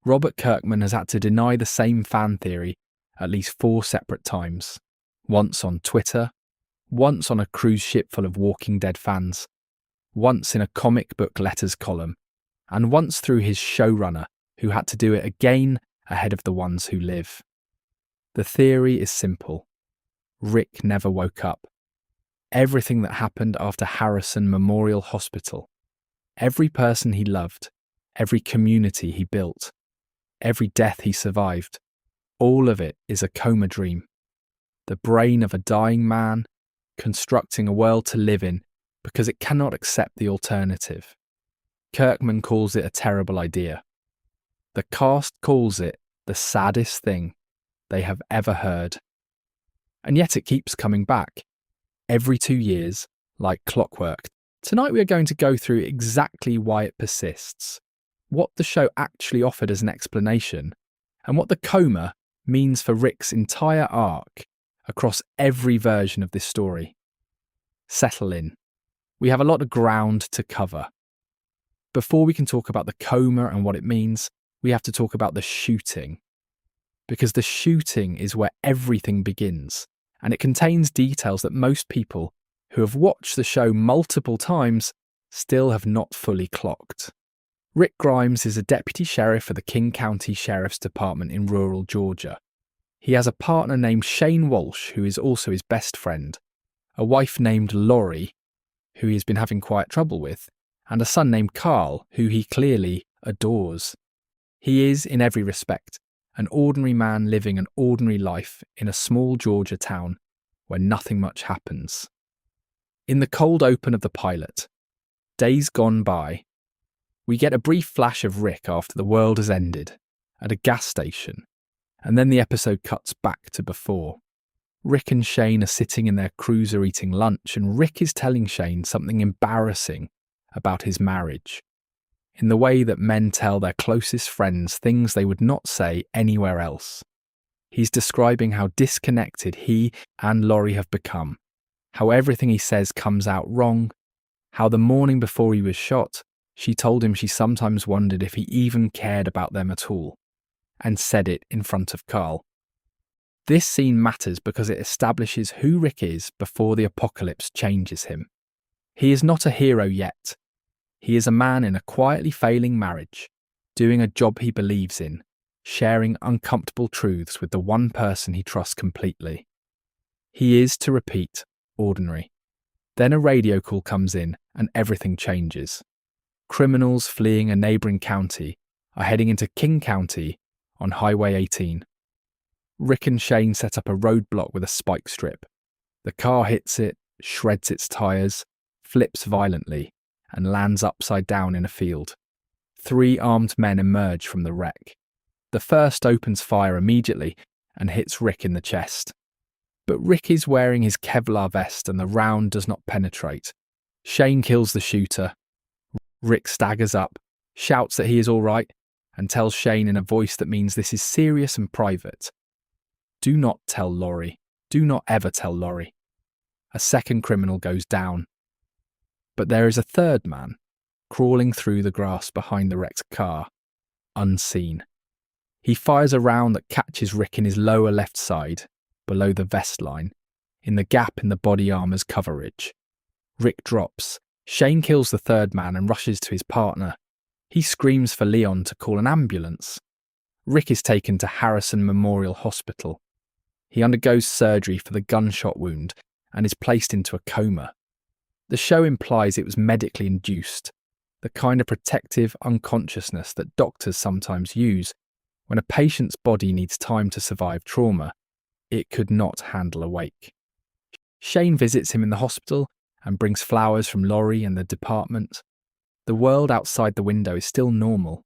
Robert Kirkman has had to deny the same fan theory at least 4 separate times. Once on Twitter, once on a cruise ship full of Walking Dead fans, once in a comic book letters column, and once through his showrunner, who had to do it again ahead of the ones who live. The theory is simple. Rick never woke up. Everything that happened after Harrison Memorial Hospital, every person he loved, every community he built, every death he survived, all of it is a coma dream. The brain of a dying man constructing a world to live in because it cannot accept the alternative. Kirkman calls it a terrible idea. The cast calls it the saddest thing they have ever heard. And yet it keeps coming back, every 2 years, like clockwork. Tonight we are going to go through exactly why it persists, what the show actually offered as an explanation, and what the coma means for Rick's entire arc across every version of this story. Settle in. We have a lot of ground to cover. Before we can talk about the coma and what it means, we have to talk about the shooting. Because the shooting is where everything begins, and it contains details that most people who have watched the show multiple times still have not fully clocked. Rick Grimes is a deputy sheriff for the King County Sheriff's Department in rural Georgia. He has a partner named Shane Walsh, who is also his best friend, a wife named Lori, who he has been having quiet trouble with, and a son named Carl, who he clearly adores. He is, in every respect, an ordinary man living an ordinary life in a small Georgia town where nothing much happens. In the cold open of the pilot, days gone by, we get a brief flash of Rick after the world has ended, at a gas station, and then the episode cuts back to before. Rick and Shane are sitting in their cruiser eating lunch, and Rick is telling Shane something embarrassing about his marriage, in the way that men tell their closest friends things they would not say anywhere else. He's describing how disconnected he and Lori have become, how everything he says comes out wrong, how the morning before he was shot, she told him she sometimes wondered if he even cared about them at all, and said it in front of Carl. This scene matters because it establishes who Rick is before the apocalypse changes him. He is not a hero yet. He is a man in a quietly failing marriage, doing a job he believes in, sharing uncomfortable truths with the one person he trusts completely. He is, to repeat, ordinary. Then a radio call comes in and everything changes. Criminals fleeing a neighbouring county are heading into King County on Highway 18. Rick and Shane set up a roadblock with a spike strip. The car hits it, shreds its tyres, flips violently, and lands upside down in a field. 3 armed men emerge from the wreck. The first opens fire immediately and hits Rick in the chest. But Rick is wearing his Kevlar vest and the round does not penetrate. Shane kills the shooter. Rick staggers up, shouts that he is all right, and tells Shane in a voice that means this is serious and private. Do not tell Lori. Do not ever tell Lori. A second criminal goes down. But there is a third man, crawling through the grass behind the wrecked car, unseen. He fires a round that catches Rick in his lower left side, below the vest line, in the gap in the body armour's coverage. Rick drops. Shane kills the third man and rushes to his partner. He screams for Leon to call an ambulance. Rick is taken to Harrison Memorial Hospital. He undergoes surgery for the gunshot wound and is placed into a coma. The show implies it was medically induced, the kind of protective unconsciousness that doctors sometimes use when a patient's body needs time to survive trauma it could not handle awake. Shane visits him in the hospital and brings flowers from Lori and the department. The world outside the window is still normal.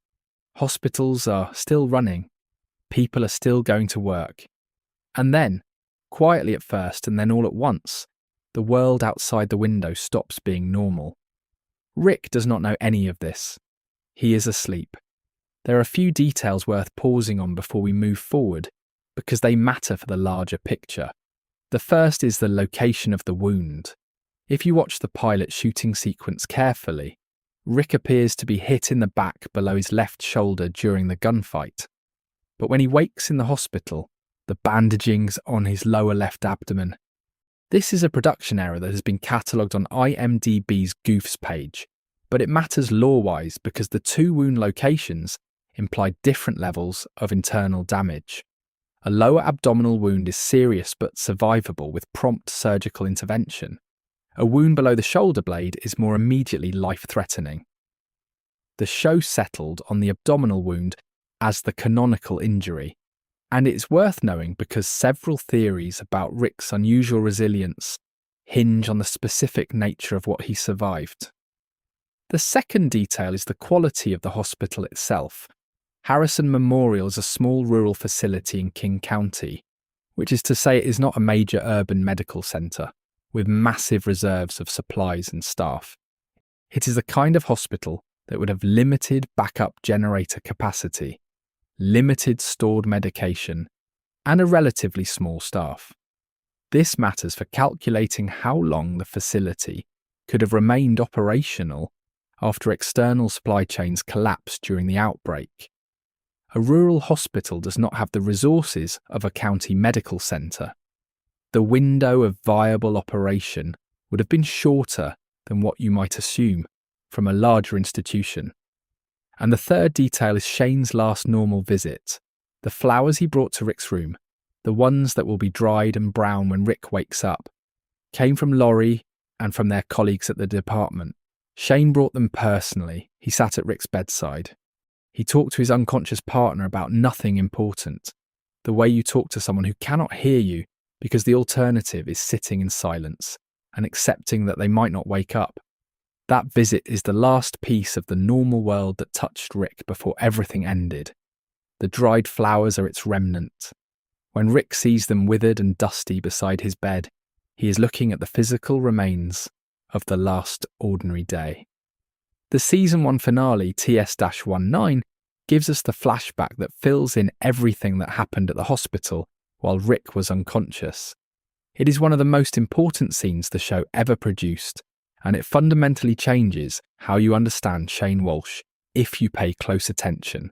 Hospitals are still running. People are still going to work. And then, quietly at first and then all at once, the world outside the window stops being normal. Rick does not know any of this. He is asleep. There are a few details worth pausing on before we move forward, because they matter for the larger picture. The first is the location of the wound. If you watch the pilot shooting sequence carefully, Rick appears to be hit in the back below his left shoulder during the gunfight. But when he wakes in the hospital, the bandaging's on his lower left abdomen. This is a production error that has been catalogued on IMDb's Goofs page, but it matters lore-wise because the two wound locations imply different levels of internal damage. A lower abdominal wound is serious but survivable with prompt surgical intervention. A wound below the shoulder blade is more immediately life-threatening. The show settled on the abdominal wound as the canonical injury, and it's worth knowing because several theories about Rick's unusual resilience hinge on the specific nature of what he survived. The second detail is the quality of the hospital itself. Harrison Memorial is a small rural facility in King County, which is to say it is not a major urban medical centre, with massive reserves of supplies and staff. It is the kind of hospital that would have limited backup generator capacity, limited stored medication, and a relatively small staff. This matters for calculating how long the facility could have remained operational after external supply chains collapsed during the outbreak. A rural hospital does not have the resources of a county medical centre. The window of viable operation would have been shorter than what you might assume from a larger institution. And the third detail is Shane's last normal visit. The flowers he brought to Rick's room, the ones that will be dried and brown when Rick wakes up, came from Laurie and from their colleagues at the department. Shane brought them personally. He sat at Rick's bedside. He talked to his unconscious partner about nothing important, the way you talk to someone who cannot hear you because the alternative is sitting in silence and accepting that they might not wake up. That visit is the last piece of the normal world that touched Rick before everything ended. The dried flowers are its remnant. When Rick sees them withered and dusty beside his bed, he is looking at the physical remains of the last ordinary day. The Season 1 finale, TS-19, gives us the flashback that fills in everything that happened at the hospital while Rick was unconscious. It is one of the most important scenes the show ever produced, and it fundamentally changes how you understand Shane Walsh if you pay close attention.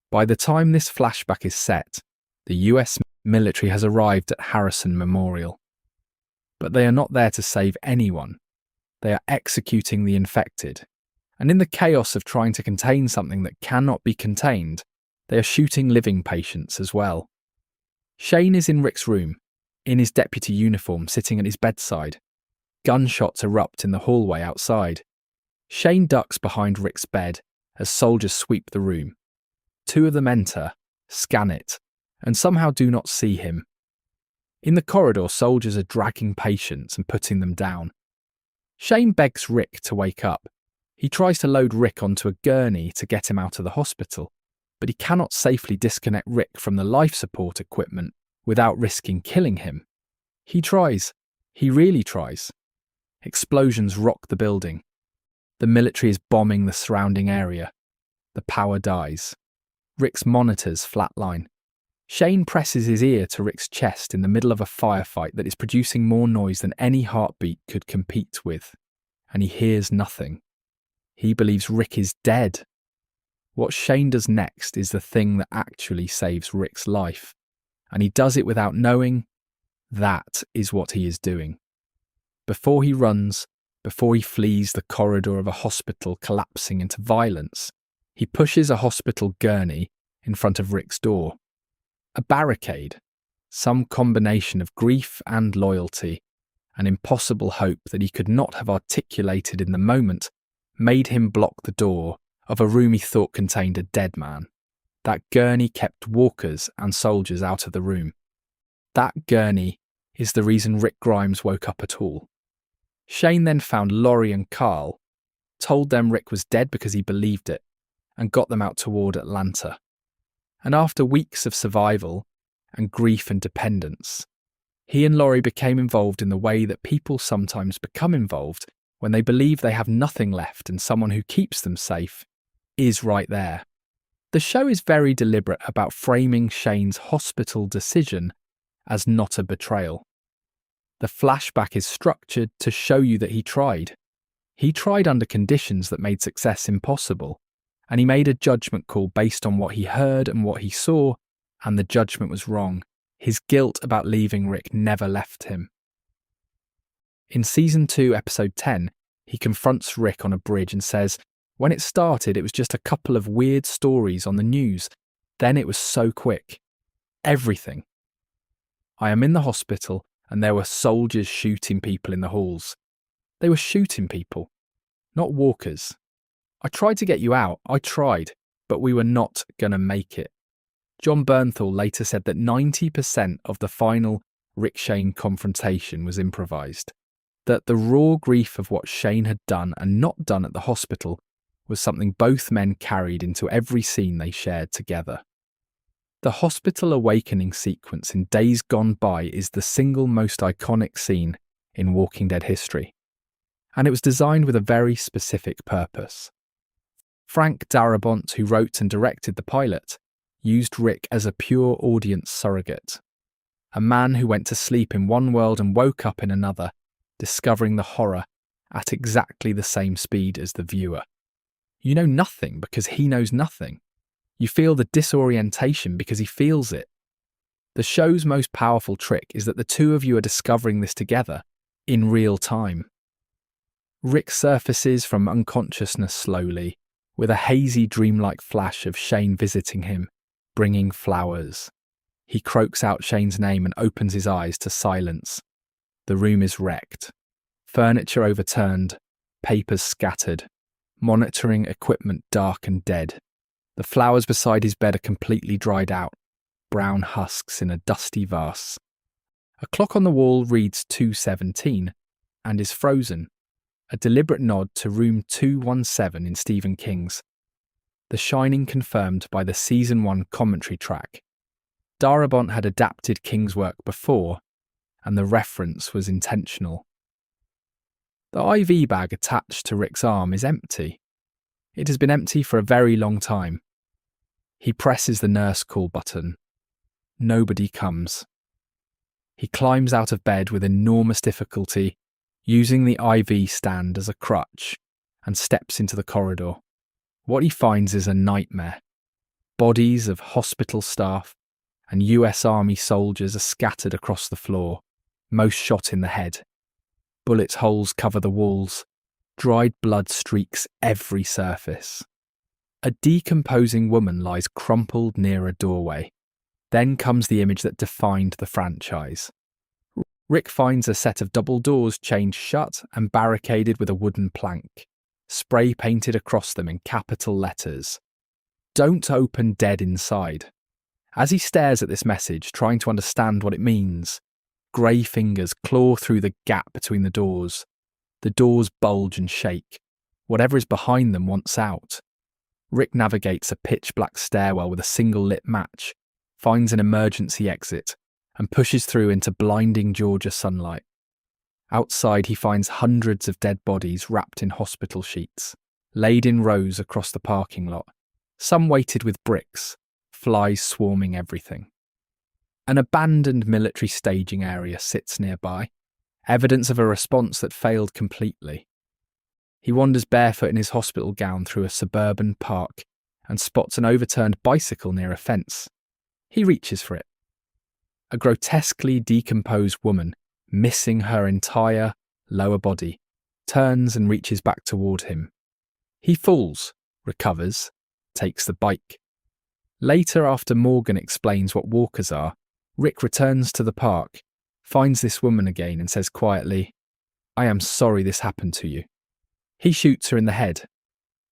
By the time this flashback is set, the US military has arrived at Harrison Memorial. But they are not there to save anyone. They are executing the infected. And in the chaos of trying to contain something that cannot be contained, they are shooting living patients as well. Shane is in Rick's room, in his deputy uniform, sitting at his bedside. Gunshots erupt in the hallway outside. Shane ducks behind Rick's bed as soldiers sweep the room. Two of them enter, scan it, and somehow do not see him. In the corridor, soldiers are dragging patients and putting them down. Shane begs Rick to wake up. He tries to load Rick onto a gurney to get him out of the hospital, but he cannot safely disconnect Rick from the life support equipment without risking killing him. He tries. He really tries. Explosions rock the building. The military is bombing the surrounding area. The power dies. Rick's monitors flatline. Shane presses his ear to Rick's chest in the middle of a firefight that is producing more noise than any heartbeat could compete with, and he hears nothing. He believes Rick is dead. What Shane does next is the thing that actually saves Rick's life, and he does it without knowing that is what he is doing. Before he runs, before he flees the corridor of a hospital collapsing into violence, he pushes a hospital gurney in front of Rick's door. A barricade, some combination of grief and loyalty, an impossible hope that he could not have articulated in the moment, made him block the door of a room he thought contained a dead man. That gurney kept walkers and soldiers out of the room. That gurney is the reason Rick Grimes woke up at all. Shane then found Laurie and Carl, told them Rick was dead because he believed it, and got them out toward Atlanta. And after weeks of survival and grief and dependence, he and Laurie became involved in the way that people sometimes become involved when they believe they have nothing left and someone who keeps them safe is right there. The show is very deliberate about framing Shane's hospital decision as not a betrayal. The flashback is structured to show you that he tried. He tried under conditions that made success impossible, and he made a judgment call based on what he heard and what he saw, and the judgment was wrong. His guilt about leaving Rick never left him. In Season 2, Episode 10, he confronts Rick on a bridge and says, "When it started, it was just a couple of weird stories on the news. Then it was so quick. Everything. I am in the hospital and there were soldiers shooting people in the halls. They were shooting people, not walkers. I tried to get you out, I tried, but we were not going to make it." John Bernthal later said that 90% of the final Rick-Shane confrontation was improvised, that the raw grief of what Shane had done and not done at the hospital was something both men carried into every scene they shared together. The hospital awakening sequence in Days Gone By is the single most iconic scene in Walking Dead history, and it was designed with a very specific purpose. Frank Darabont, who wrote and directed the pilot, used Rick as a pure audience surrogate, a man who went to sleep in one world and woke up in another, discovering the horror at exactly the same speed as the viewer. You know nothing because he knows nothing. You feel the disorientation because he feels it. The show's most powerful trick is that the two of you are discovering this together, in real time. Rick surfaces from unconsciousness slowly, with a hazy dreamlike flash of Shane visiting him, bringing flowers. He croaks out Shane's name and opens his eyes to silence. The room is wrecked. Furniture overturned, papers scattered, monitoring equipment dark and dead. The flowers beside his bed are completely dried out, brown husks in a dusty vase. A clock on the wall reads 2:17 and is frozen, a deliberate nod to room 217 in Stephen King's. The Shining confirmed by the Season 1 commentary track. Darabont had adapted King's work before, and the reference was intentional. The IV bag attached to Rick's arm is empty. It has been empty for a very long time. He presses the nurse call button. Nobody comes. He climbs out of bed with enormous difficulty, using the IV stand as a crutch, and steps into the corridor. What he finds is a nightmare. Bodies of hospital staff and US Army soldiers are scattered across the floor, most shot in the head. Bullet holes cover the walls. Dried blood streaks every surface. A decomposing woman lies crumpled near a doorway. Then comes the image that defined the franchise. Rick finds a set of double doors chained shut and barricaded with a wooden plank, spray painted across them in capital letters. "Don't open dead inside." As he stares at this message, trying to understand what it means, grey fingers claw through the gap between the doors. The doors bulge and shake. Whatever is behind them wants out. Rick navigates a pitch-black stairwell with a single lit match, finds an emergency exit, and pushes through into blinding Georgia sunlight. Outside, he finds hundreds of dead bodies wrapped in hospital sheets, laid in rows across the parking lot, some weighted with bricks, flies swarming everything. An abandoned military staging area sits nearby, evidence of a response that failed completely. He wanders barefoot in his hospital gown through a suburban park and spots an overturned bicycle near a fence. He reaches for it. A grotesquely decomposed woman, missing her entire lower body, turns and reaches back toward him. He falls, recovers, takes the bike. Later, after Morgan explains what walkers are, Rick returns to the park, finds this woman again and says quietly, "I am sorry this happened to you." He shoots her in the head.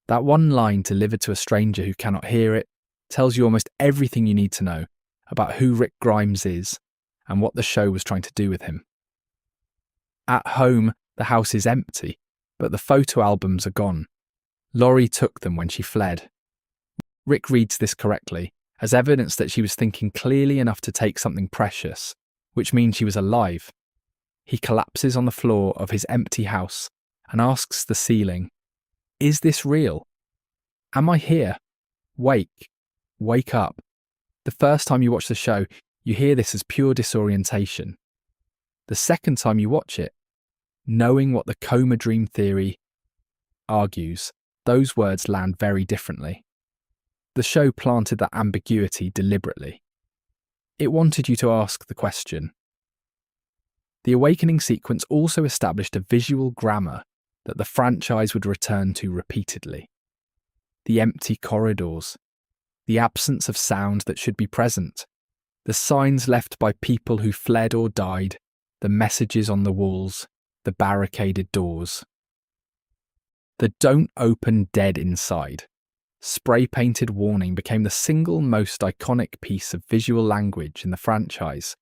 That one line delivered to a stranger who cannot hear it tells you almost everything you need to know about who Rick Grimes is and what the show was trying to do with him. At home, the house is empty, but the photo albums are gone. Laurie took them when she fled. Rick reads this correctly as evidence that she was thinking clearly enough to take something precious, which means she was alive. He collapses on the floor of his empty house and asks the ceiling, "Is this real? Am I here? Wake up." The first time you watch the show, you hear this as pure disorientation. The second time you watch it, knowing what the coma dream theory argues, those words land very differently. The show planted that ambiguity deliberately. It wanted you to ask the question. The awakening sequence also established a visual grammar that the franchise would return to repeatedly. The empty corridors, the absence of sound that should be present, the signs left by people who fled or died, the messages on the walls, the barricaded doors. The "Don't open dead inside" spray-painted warning became the single most iconic piece of visual language in the franchise,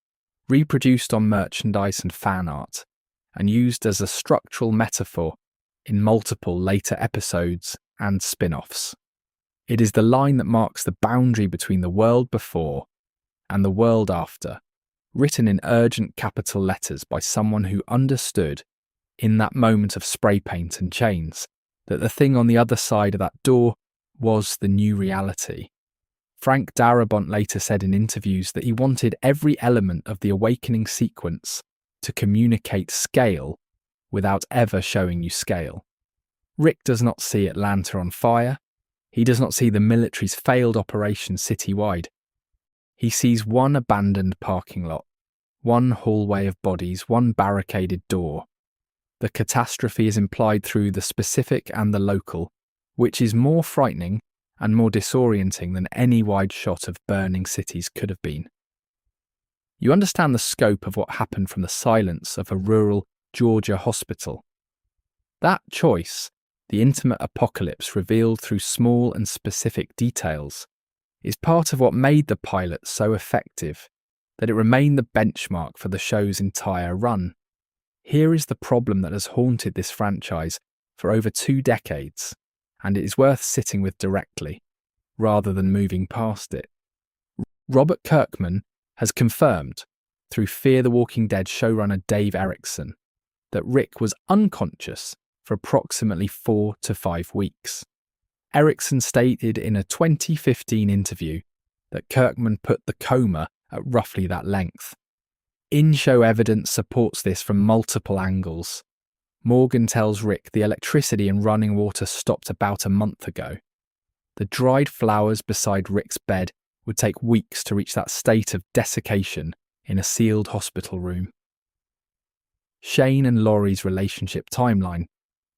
reproduced on merchandise and fan art, and used as a structural metaphor in multiple later episodes and spin-offs. It is the line that marks the boundary between the world before and the world after, written in urgent capital letters by someone who understood, in that moment of spray paint and chains, that the thing on the other side of that door was the new reality. Frank Darabont later said in interviews that he wanted every element of the awakening sequence to communicate scale without ever showing you scale. Rick does not see Atlanta on fire. He does not see the military's failed operation citywide. He sees one abandoned parking lot, one hallway of bodies, one barricaded door. The catastrophe is implied through the specific and the local, which is more frightening and more disorienting than any wide shot of burning cities could have been. You understand the scope of what happened from the silence of a rural Georgia hospital. That choice, the intimate apocalypse revealed through small and specific details, is part of what made the pilot so effective, that it remained the benchmark for the show's entire run. Here is the problem that has haunted this franchise for over 2 decades, and it is worth sitting with directly, rather than moving past it. Robert Kirkman has confirmed, through Fear the Walking Dead showrunner Dave Erickson, that Rick was unconscious for approximately 4 to 5 weeks. Erickson stated in a 2015 interview that Kirkman put the coma at roughly that length. In-show evidence supports this from multiple angles. Morgan tells Rick the electricity and running water stopped about a month ago. The dried flowers beside Rick's bed would take weeks to reach that state of desiccation in a sealed hospital room. Shane and Laurie's relationship timeline,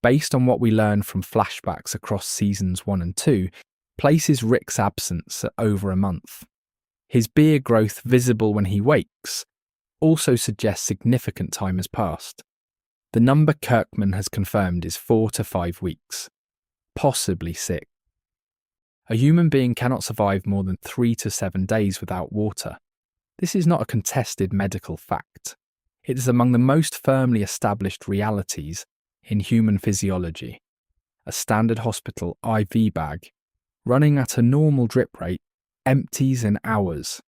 based on what we learn from flashbacks across seasons 1 and 2, places Rick's absence at over a month. His beard growth visible when he wakes also suggests significant time has passed. The number Kirkman has confirmed is 4 to 5 weeks, possibly 6. A human being cannot survive more than 3 to 7 days without water. This is not a contested medical fact. It is among the most firmly established realities in human physiology. A standard hospital IV bag, running at a normal drip rate, empties in hours,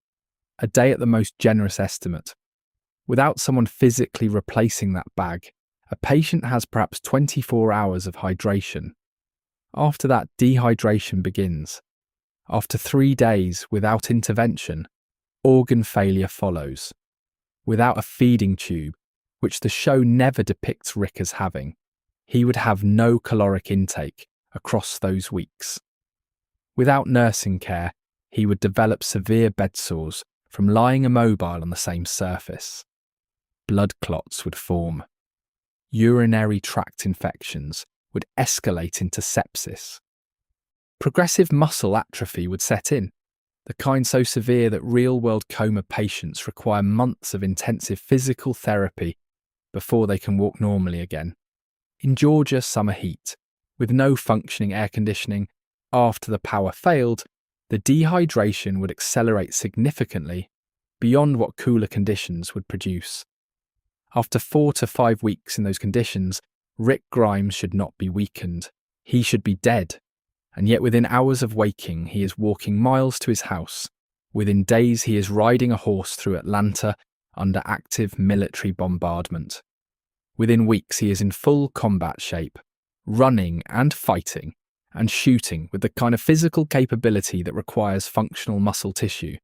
a day at the most generous estimate. Without someone physically replacing that bag, a patient has perhaps 24 hours of hydration. After that, dehydration begins. After 3 days without intervention, organ failure follows. Without a feeding tube, which the show never depicts Rick as having, he would have no caloric intake across those weeks. Without nursing care, he would develop severe bed sores from lying immobile on the same surface. Blood clots would form. Urinary tract infections would escalate into sepsis. Progressive muscle atrophy would set in, the kind so severe that real-world coma patients require months of intensive physical therapy before they can walk normally again. In Georgia summer heat, with no functioning air conditioning, after the power failed, the dehydration would accelerate significantly beyond what cooler conditions would produce. After 4 to 5 weeks in those conditions, Rick Grimes should not be weakened. He should be dead. And yet within hours of waking, he is walking miles to his house. Within days, he is riding a horse through Atlanta under active military bombardment. Within weeks, he is in full combat shape, running and fighting and shooting with the kind of physical capability that requires functional muscle tissue.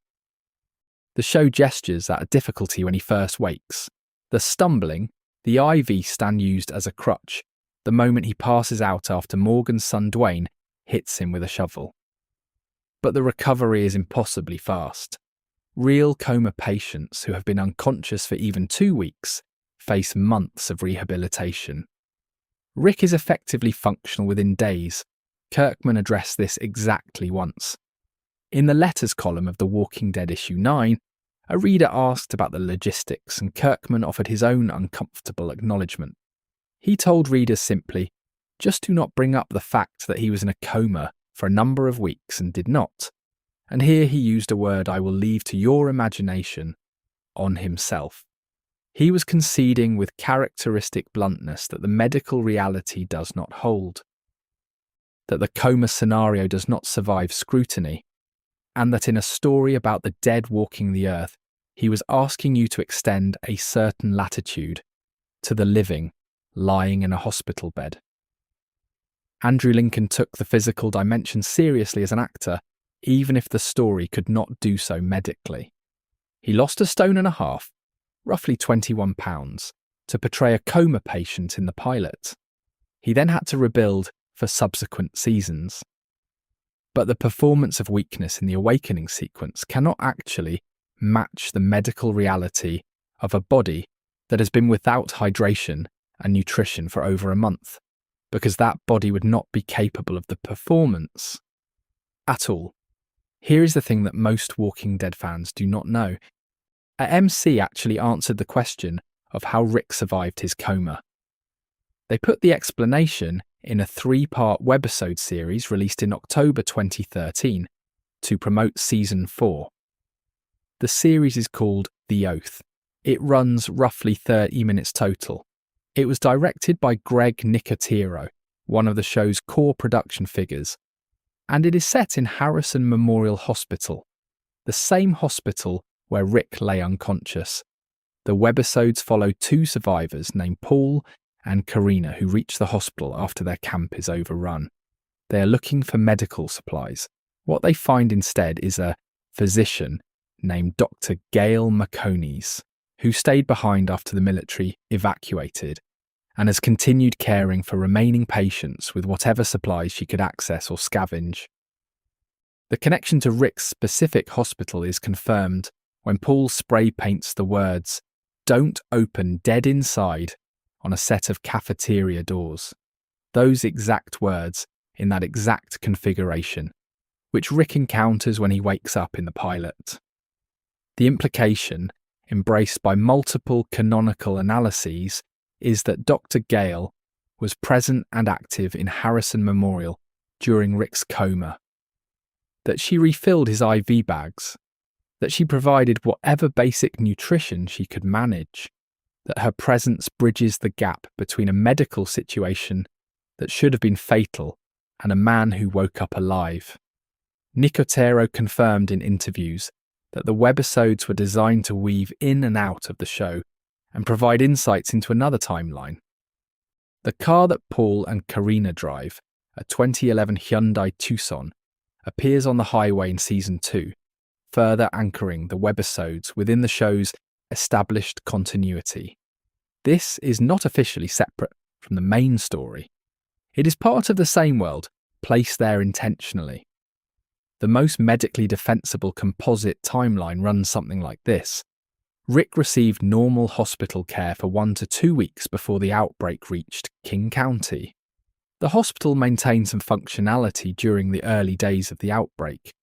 The show gestures at a difficulty when he first wakes. The stumbling, the IV stand used as a crutch, the moment he passes out after Morgan's son Dwayne hits him with a shovel. But the recovery is impossibly fast. Real coma patients who have been unconscious for even 2 weeks face months of rehabilitation. Rick is effectively functional within days. Kirkman addressed this exactly once. In the letters column of The Walking Dead issue 9, a reader asked about the logistics and Kirkman offered his own uncomfortable acknowledgement. He told readers simply, just do not bring up the fact that he was in a coma for a number of weeks and did not. And here he used a word I will leave to your imagination, on himself. He was conceding with characteristic bluntness that the medical reality does not hold, that the coma scenario does not survive scrutiny, and that in a story about the dead walking the earth, he was asking you to extend a certain latitude to the living lying in a hospital bed. Andrew Lincoln took the physical dimension seriously as an actor, even if the story could not do so medically. He lost 1.5 stones, roughly 21 pounds, to portray a coma patient in the pilot. He then had to rebuild for subsequent seasons. But the performance of weakness in the awakening sequence cannot actually match the medical reality of a body that has been without hydration and nutrition for over a month, because that body would not be capable of the performance at all. Here is the thing that most Walking Dead fans do not know. A MC actually answered the question of how Rick survived his coma. They put the explanation in a 3-part webisode series released in October 2013 to promote Season 4. The series is called The Oath. It runs roughly 30 minutes total. It was directed by Greg Nicotero, one of the show's core production figures, and it is set in Harrison Memorial Hospital, the same hospital where Rick lay unconscious. The webisodes follow 2 survivors named Paul and Karina who reach the hospital after their camp is overrun. They are looking for medical supplies. What they find instead is a physician named Dr. Gail McConeys, who stayed behind after the military evacuated and has continued caring for remaining patients with whatever supplies she could access or scavenge. The connection to Rick's specific hospital is confirmed when Paul spray paints the words, "Don't open dead inside," on a set of cafeteria doors. Those exact words in that exact configuration, which Rick encounters when he wakes up in the pilot. The implication, embraced by multiple canonical analyses, is that Dr. Gale was present and active in Harrison Memorial during Rick's coma, that she refilled his IV bags, that she provided whatever basic nutrition she could manage, that her presence bridges the gap between a medical situation that should have been fatal and a man who woke up alive. Nicotero confirmed in interviews that the webisodes were designed to weave in and out of the show and provide insights into another timeline. The car that Paul and Karina drive, a 2011 Hyundai Tucson, appears on the highway in Season 2, further anchoring the webisodes within the show's established continuity. This is not officially separate from the main story. It is part of the same world, placed there intentionally. The most medically defensible composite timeline runs something like this. Rick received normal hospital care for 1 to 2 weeks before the outbreak reached King County. The hospital maintained some functionality during the early days of the outbreak,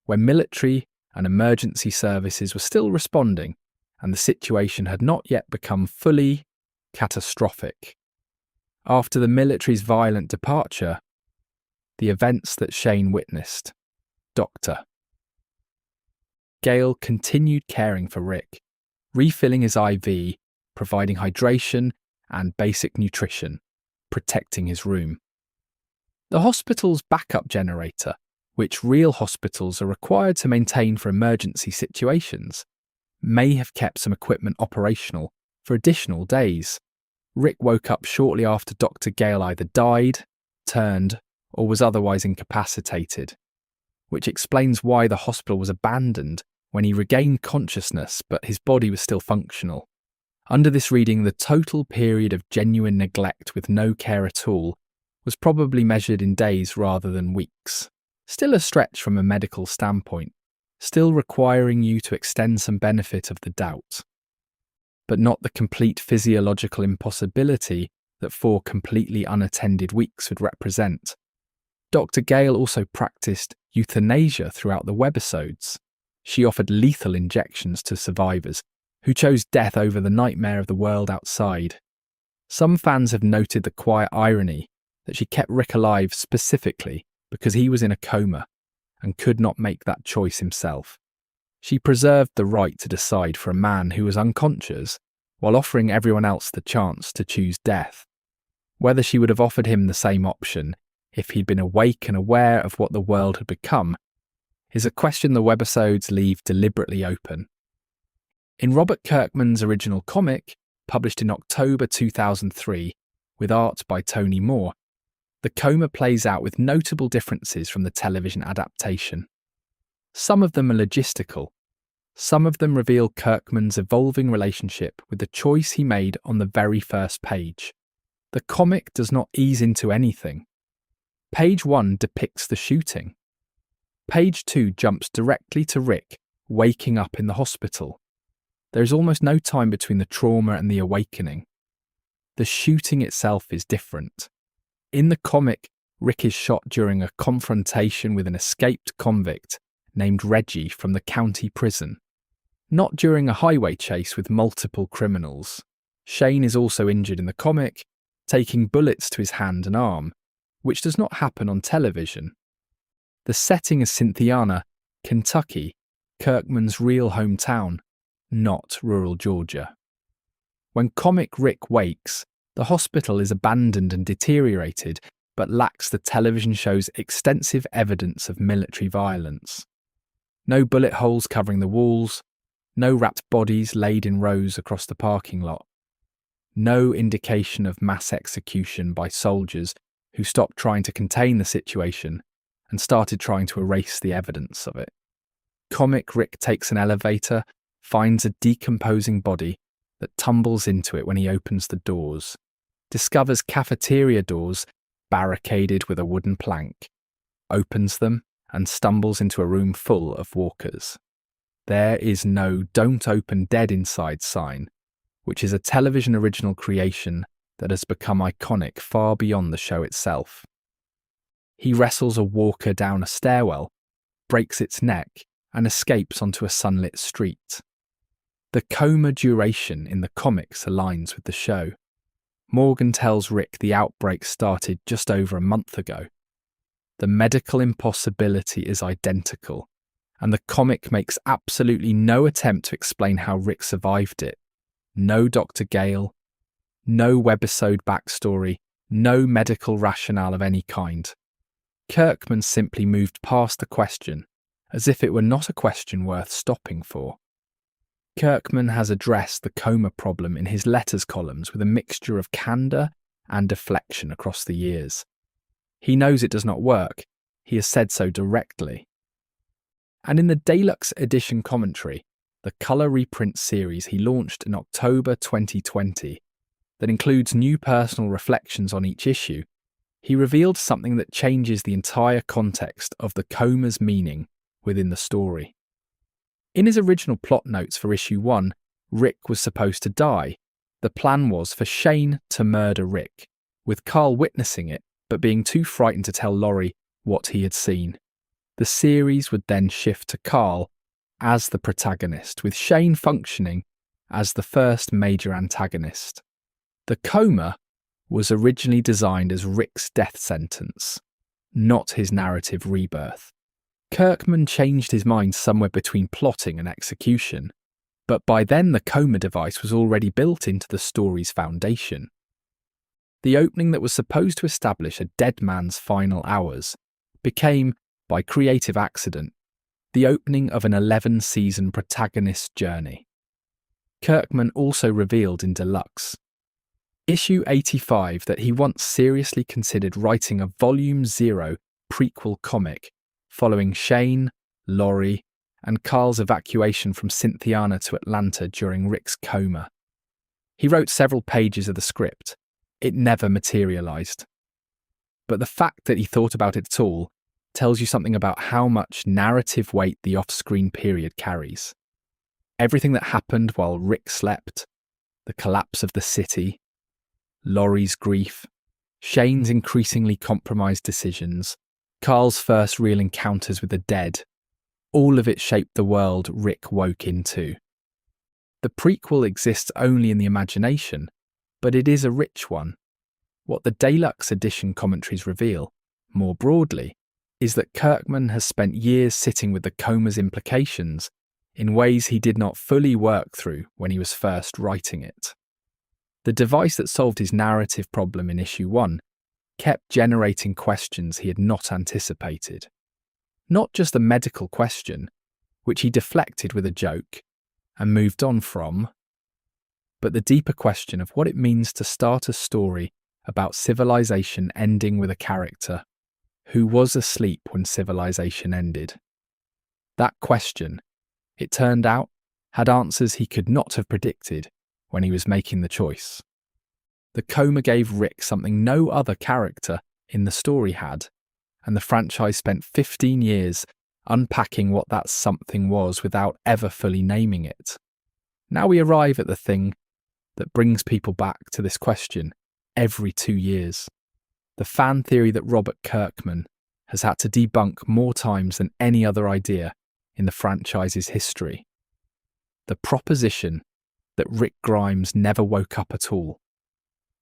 when military and emergency services were still responding and the situation had not yet become fully catastrophic. After the military's violent departure, the events that Shane witnessed, Dr. Gale continued caring for Rick, refilling his IV, providing hydration and basic nutrition, protecting his room. The hospital's backup generator, which real hospitals are required to maintain for emergency situations, may have kept some equipment operational for additional days. Rick woke up shortly after Dr. Gale either died, turned, or was otherwise incapacitated, which explains why the hospital was abandoned when he regained consciousness but his body was still functional. Under this reading, the total period of genuine neglect with no care at all was probably measured in days rather than weeks. Still a stretch from a medical standpoint, still requiring you to extend some benefit of the doubt. But not the complete physiological impossibility that 4 completely unattended weeks would represent. Dr. Gale also practiced euthanasia throughout the webisodes. She offered lethal injections to survivors who chose death over the nightmare of the world outside. Some fans have noted the quiet irony that she kept Rick alive specifically because he was in a coma and could not make that choice himself. She preserved the right to decide for a man who was unconscious while offering everyone else the chance to choose death. Whether she would have offered him the same option if he'd been awake and aware of what the world had become is a question the webisodes leave deliberately open. In Robert Kirkman's original comic, published in October 2003, with art by Tony Moore, the coma plays out with notable differences from the television adaptation. Some of them are logistical. Some of them reveal Kirkman's evolving relationship with the choice he made on the very first page. The comic does not ease into anything. Page 1 depicts the shooting. Page 2 jumps directly to Rick waking up in the hospital. There is almost no time between the trauma and the awakening. The shooting itself is different. In the comic, Rick is shot during a confrontation with an escaped convict named Reggie from the county prison, not during a highway chase with multiple criminals. Shane is also injured in the comic, taking bullets to his hand and arm, which does not happen on television. The setting is Cynthiana, Kentucky, Kirkman's real hometown, not rural Georgia. When comic Rick wakes, the hospital is abandoned and deteriorated, but lacks the television show's extensive evidence of military violence. No bullet holes covering the walls, no wrapped bodies laid in rows across the parking lot, no indication of mass execution by soldiers who stopped trying to contain the situation and started trying to erase the evidence of it. Comic Rick takes an elevator, finds a decomposing body that tumbles into it when he opens the doors, discovers cafeteria doors barricaded with a wooden plank, opens them and stumbles into a room full of walkers. There is no "Don't Open Dead Inside" sign, which is a television original creation that has become iconic far beyond the show itself. He wrestles a walker down a stairwell, breaks its neck, and escapes onto a sunlit street. The coma duration in the comics aligns with the show. Morgan tells Rick the outbreak started just over a month ago. The medical impossibility is identical, and the comic makes absolutely no attempt to explain how Rick survived it. No Dr. Gale, no webisode backstory, no medical rationale of any kind. Kirkman simply moved past the question, as if it were not a question worth stopping for. Kirkman has addressed the coma problem in his letters columns with a mixture of candour and deflection across the years. He knows it does not work. He has said so directly. And in the Deluxe Edition commentary, the colour reprint series he launched in October 2020, that includes new personal reflections on each issue, he revealed something that changes the entire context of the coma's meaning within the story. In his original plot notes for issue 1, Rick was supposed to die. The plan was for Shane to murder Rick, with Carl witnessing it but being too frightened to tell Laurie what he had seen. The series would then shift to Carl as the protagonist, with Shane functioning as the first major antagonist. The coma was originally designed as Rick's death sentence, not his narrative rebirth. Kirkman changed his mind somewhere between plotting and execution, but by then the coma device was already built into the story's foundation. The opening that was supposed to establish a dead man's final hours became, by creative accident, the opening of an 11-season protagonist's journey. Kirkman also revealed in Deluxe Issue 85 that he once seriously considered writing a Volume 0 prequel comic following Shane, Laurie, and Carl's evacuation from Cynthiana to Atlanta during Rick's coma. He wrote several pages of the script. It never materialised. But the fact that he thought about it at all tells you something about how much narrative weight the off-screen period carries. Everything that happened while Rick slept, the collapse of the city, Laurie's grief, Shane's increasingly compromised decisions, Carl's first real encounters with the dead, all of it shaped the world Rick woke into. The prequel exists only in the imagination, but it is a rich one. What the Deluxe Edition commentaries reveal, more broadly, is that Kirkman has spent years sitting with the coma's implications in ways he did not fully work through when he was first writing it. The device that solved his narrative problem in issue 1 kept generating questions he had not anticipated. Not just the medical question, which he deflected with a joke and moved on from, but the deeper question of what it means to start a story about civilization ending with a character who was asleep when civilization ended. That question, it turned out, had answers he could not have predicted when he was making the choice. The coma gave Rick something no other character in the story had, and the franchise spent 15 years unpacking what that something was without ever fully naming it. Now we arrive at the thing that brings people back to this question every 2 years. The fan theory that Robert Kirkman has had to debunk more times than any other idea in the franchise's history. The proposition that Rick Grimes never woke up at all.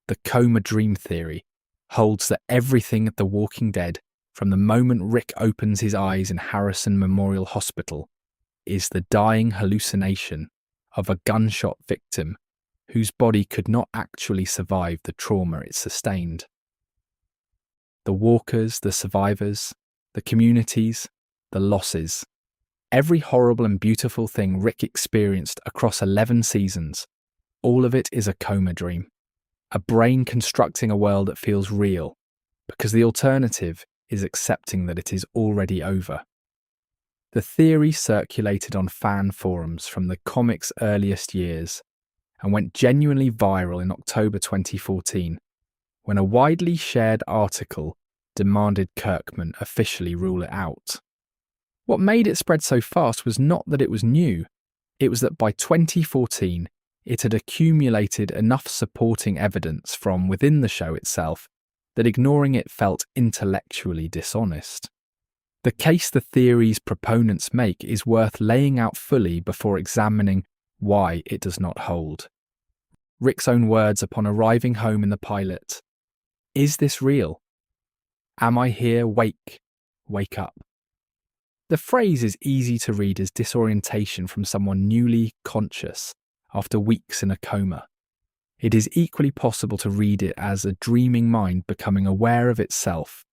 The coma dream theory holds that everything at The Walking Dead, from the moment Rick opens his eyes in Harrison Memorial Hospital, is the dying hallucination of a gunshot victim whose body could not actually survive the trauma it sustained. The walkers, the survivors, the communities, the losses. Every horrible and beautiful thing Rick experienced across 11 seasons, all of it is a coma dream. A brain constructing a world that feels real, because the alternative is accepting that it is already over. The theory circulated on fan forums from the comic's earliest years and went genuinely viral in October 2014, when a widely shared article demanded Kirkman officially rule it out. What made it spread so fast was not that it was new, it was that by 2014 it had accumulated enough supporting evidence from within the show itself that ignoring it felt intellectually dishonest. The case the theory's proponents make is worth laying out fully before examining why it does not hold. Rick's own words upon arriving home in the pilot: "Is this real? Am I here? Wake up." The phrase is easy to read as disorientation from someone newly conscious after weeks in a coma. It is equally possible to read it as a dreaming mind becoming aware of itself,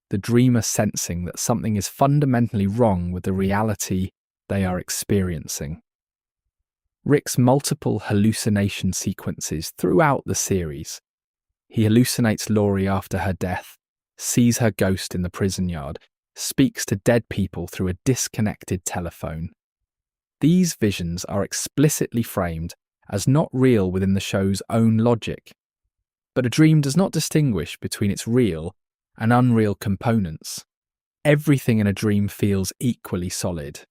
the dreamer sensing that something is fundamentally wrong with the reality they are experiencing. Rick's multiple hallucination sequences throughout the series. He hallucinates Laurie after her death, sees her ghost in the prison yard, speaks to dead people through a disconnected telephone. These visions are explicitly framed as not real within the show's own logic. But a dream does not distinguish between its real and unreal components. Everything in a dream feels equally solid.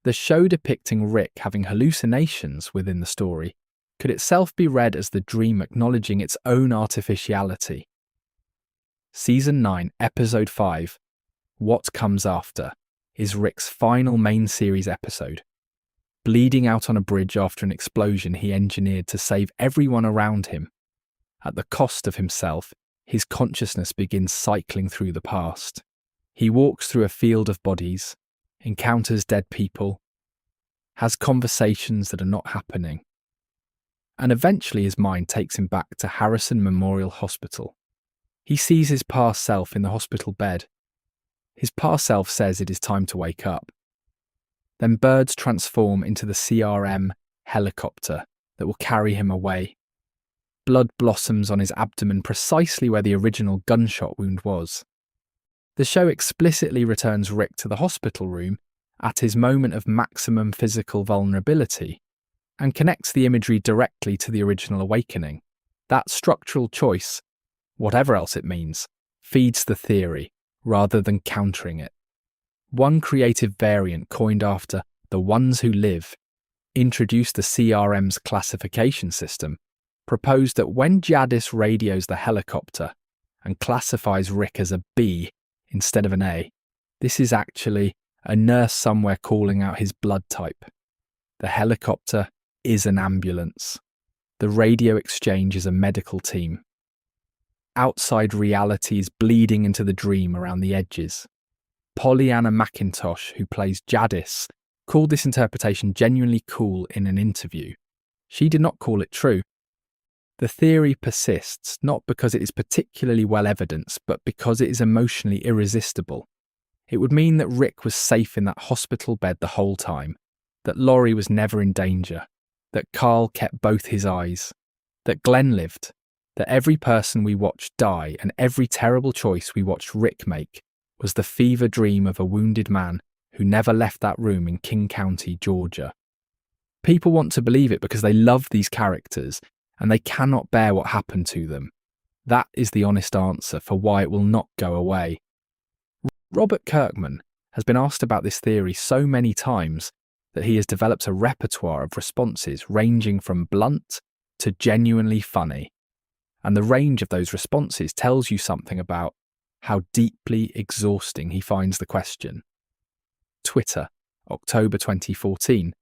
The show depicting Rick having hallucinations within the story could itself be read as the dream acknowledging its own artificiality. Season 9, Episode 5, What Comes After, is Rick's final main series episode. Bleeding out on a bridge after an explosion he engineered to save everyone around him. At the cost of himself, his consciousness begins cycling through the past. He walks through a field of bodies, encounters dead people, has conversations that are not happening. And eventually his mind takes him back to Harrison Memorial Hospital. He sees his past self in the hospital bed. His past self says it is time to wake up. Then birds transform into the CRM helicopter that will carry him away. Blood blossoms on his abdomen precisely where the original gunshot wound was. The show explicitly returns Rick to the hospital room at his moment of maximum physical vulnerability, and connects the imagery directly to the original awakening. That structural choice, whatever else it means, feeds the theory rather than countering it. One creative variant coined after the ones who live, introduced the CRM's classification system, proposed that when Jadis radios the helicopter and classifies Rick as a B instead of an A, this is actually a nurse somewhere calling out his blood type. The helicopter is an ambulance. The radio exchange is a medical team. Outside reality is bleeding into the dream around the edges. Pollyanna McIntosh, who plays Jadis, called this interpretation genuinely cool in an interview. She did not call it true. The theory persists not because it is particularly well evidenced, but because it is emotionally irresistible. It would mean that Rick was safe in that hospital bed the whole time, that Laurie was never in danger, that Carl kept both his eyes, that Glenn lived, that every person we watched die and every terrible choice we watched Rick make was the fever dream of a wounded man who never left that room in King County, Georgia. People want to believe it because they love these characters and they cannot bear what happened to them. That is the honest answer for why it will not go away. Robert Kirkman has been asked about this theory so many times that he has developed a repertoire of responses ranging from blunt to genuinely funny. And the range of those responses tells you something about how deeply exhausting he finds the question. Twitter, October 2014,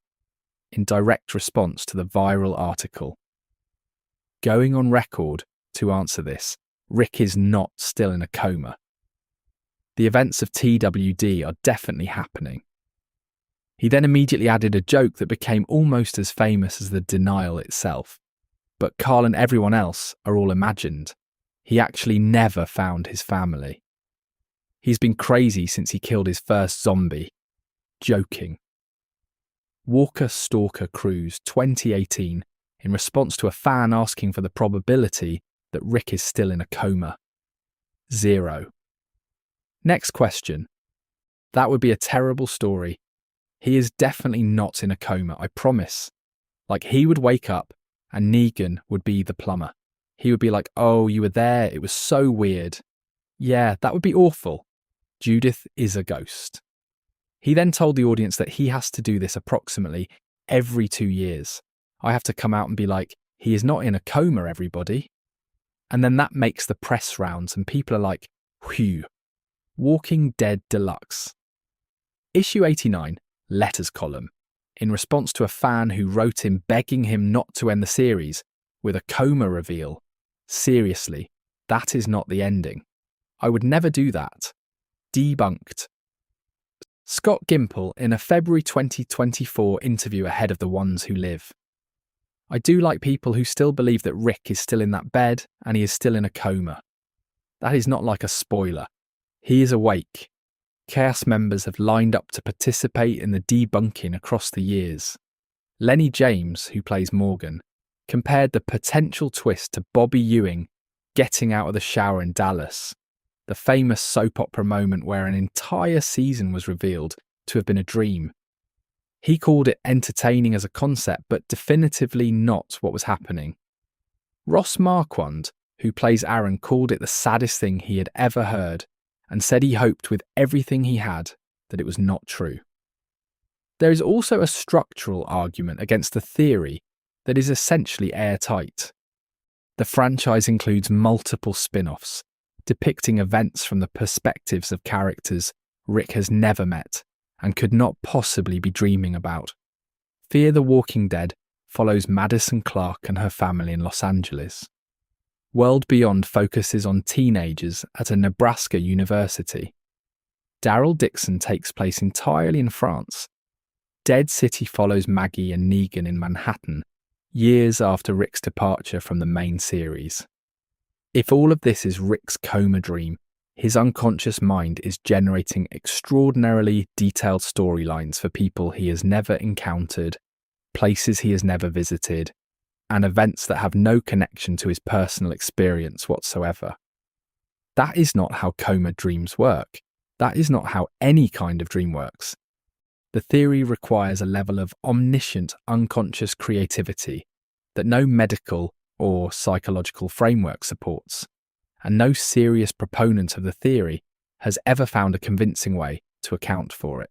in direct response to the viral article. Going on record to answer this, Rick is not still in a coma. The events of TWD are definitely happening. He then immediately added a joke that became almost as famous as the denial itself. But Carl and everyone else are all imagined. He actually never found his family. He's been crazy since he killed his first zombie. Joking. Walker Stalker Cruise 2018 in response to a fan asking for the probability that Rick is still in a coma. 0. Next question. That would be a terrible story. He is definitely not in a coma, I promise. Like, he would wake up and Negan would be the plumber. He would be like, "Oh, you were there, it was so weird." Yeah, that would be awful. Judith is a ghost. He then told the audience that he has to do this approximately every 2 years. I have to come out and be like, "He is not in a coma, everybody." And then that makes the press rounds and people are like, "Whew." Walking Dead Deluxe. Issue 89, Letters column, in response to a fan who wrote him begging him not to end the series with a coma reveal. Seriously, that is not the ending. I would never do that. Debunked. Scott Gimple in a February 2024 interview ahead of The Ones Who Live. I do like people who still believe that Rick is still in that bed and he is still in a coma. That is not like a spoiler. He is awake. Chaos members have lined up to participate in the debunking across the years. Lenny James, who plays Morgan, compared the potential twist to Bobby Ewing getting out of the shower in Dallas, the famous soap opera moment where an entire season was revealed to have been a dream. He called it entertaining as a concept, but definitively not what was happening. Ross Marquand, who plays Aaron, called it the saddest thing he had ever heard and said he hoped with everything he had that it was not true. There is also a structural argument against the theory that is essentially airtight. The franchise includes multiple spin-offs, depicting events from the perspectives of characters Rick has never met and could not possibly be dreaming about. Fear the Walking Dead follows Madison Clark and her family in Los Angeles. World Beyond focuses on teenagers at a Nebraska university. Daryl Dixon takes place entirely in France. Dead City follows Maggie and Negan in Manhattan, years after Rick's departure from the main series. If all of this is Rick's coma dream, his unconscious mind is generating extraordinarily detailed storylines for people he has never encountered, places he has never visited, and events that have no connection to his personal experience whatsoever. That is not how coma dreams work. That is not how any kind of dream works. The theory requires a level of omniscient unconscious creativity that no medical or psychological framework supports, and no serious proponent of the theory has ever found a convincing way to account for it.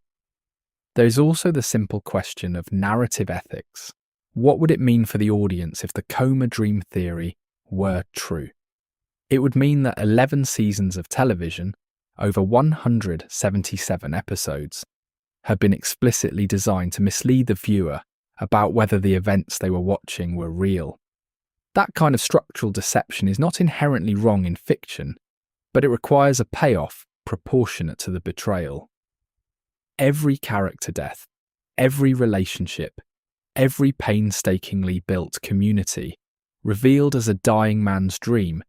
There is also the simple question of narrative ethics. What would it mean for the audience if the coma dream theory were true? It would mean that 11 seasons of television, over 177 episodes, had been explicitly designed to mislead the viewer about whether the events they were watching were real. That kind of structural deception is not inherently wrong in fiction, but it requires a payoff proportionate to the betrayal. Every character death, every relationship, every painstakingly built community, revealed as a dying man's dream,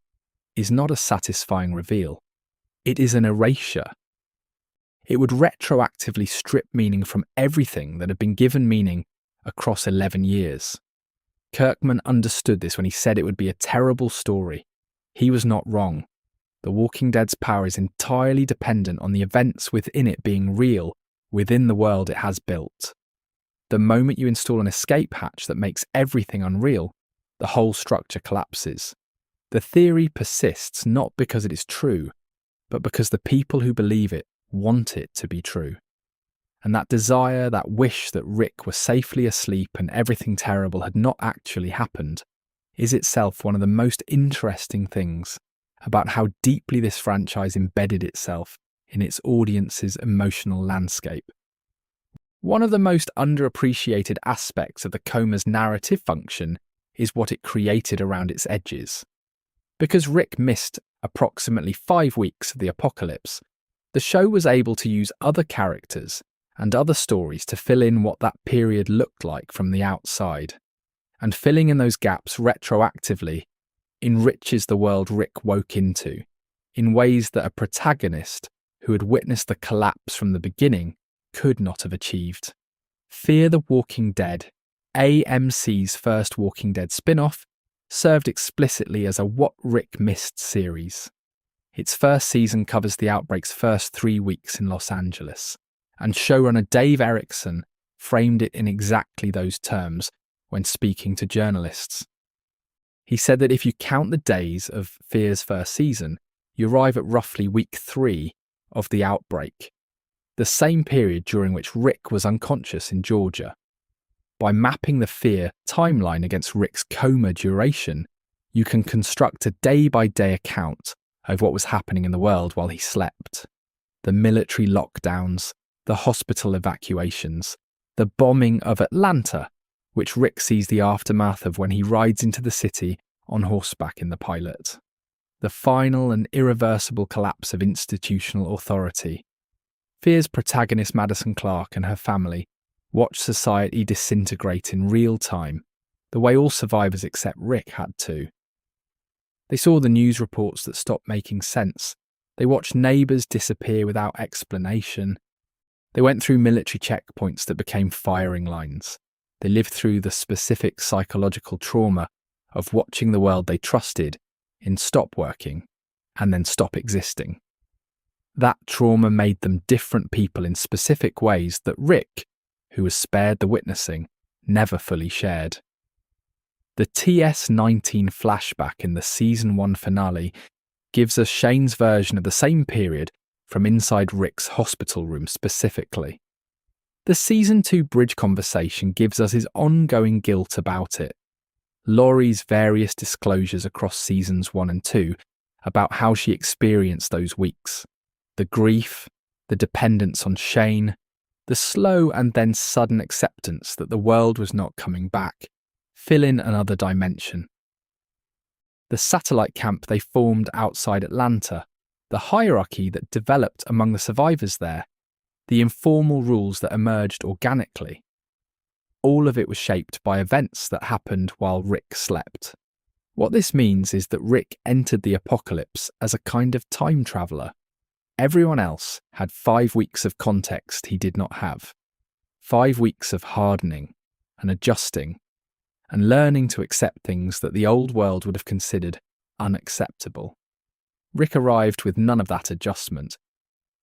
is not a satisfying reveal. It is an erasure. It would retroactively strip meaning from everything that had been given meaning across 11 years. Kirkman understood this when he said it would be a terrible story. He was not wrong. The Walking Dead's power is entirely dependent on the events within it being real, within the world it has built. The moment you install an escape hatch that makes everything unreal, the whole structure collapses. The theory persists not because it is true, but because the people who believe it want it to be true. And that desire, that wish that Rick was safely asleep and everything terrible had not actually happened, is itself one of the most interesting things about how deeply this franchise embedded itself in its audience's emotional landscape. One of the most underappreciated aspects of the coma's narrative function is what it created around its edges. Because Rick missed approximately 5 weeks of the apocalypse, the show was able to use other characters and other stories to fill in what that period looked like from the outside. And filling in those gaps retroactively enriches the world Rick woke into, in ways that a protagonist who had witnessed the collapse from the beginning could not have achieved. Fear the Walking Dead, AMC's first Walking Dead spin-off, served explicitly as a What Rick Missed series. Its first season covers the outbreak's first 3 weeks in Los Angeles, and showrunner Dave Erickson framed it in exactly those terms when speaking to journalists. He said that if you count the days of Fear's first season, you arrive at roughly week 3 of the outbreak, the same period during which Rick was unconscious in Georgia. By mapping the Fear timeline against Rick's coma duration, you can construct a day-by-day account of what was happening in the world while he slept. The military lockdowns, the hospital evacuations, the bombing of Atlanta, which Rick sees the aftermath of when he rides into the city on horseback in the pilot. The final and irreversible collapse of institutional authority. Fear's protagonist Madison Clark and her family watch society disintegrate in real time, the way all survivors except Rick had to. They saw the news reports that stopped making sense. They watched neighbours disappear without explanation. They went through military checkpoints that became firing lines. They lived through the specific psychological trauma of watching the world they trusted in stop working and then stop existing. That trauma made them different people in specific ways that Rick, who was spared the witnessing, never fully shared. The TS-19 flashback in the Season 1 finale gives us Shane's version of the same period from inside Rick's hospital room specifically. The Season 2 bridge conversation gives us his ongoing guilt about it. Laurie's various disclosures across Seasons 1 and 2 about how she experienced those weeks. The grief, the dependence on Shane, the slow and then sudden acceptance that the world was not coming back, fill in another dimension. The satellite camp they formed outside Atlanta, the hierarchy that developed among the survivors there, the informal rules that emerged organically. All of it was shaped by events that happened while Rick slept. What this means is that Rick entered the apocalypse as a kind of time traveller. Everyone else had 5 weeks of context he did not have. 5 weeks of hardening and adjusting and learning to accept things that the old world would have considered unacceptable. Rick arrived with none of that adjustment.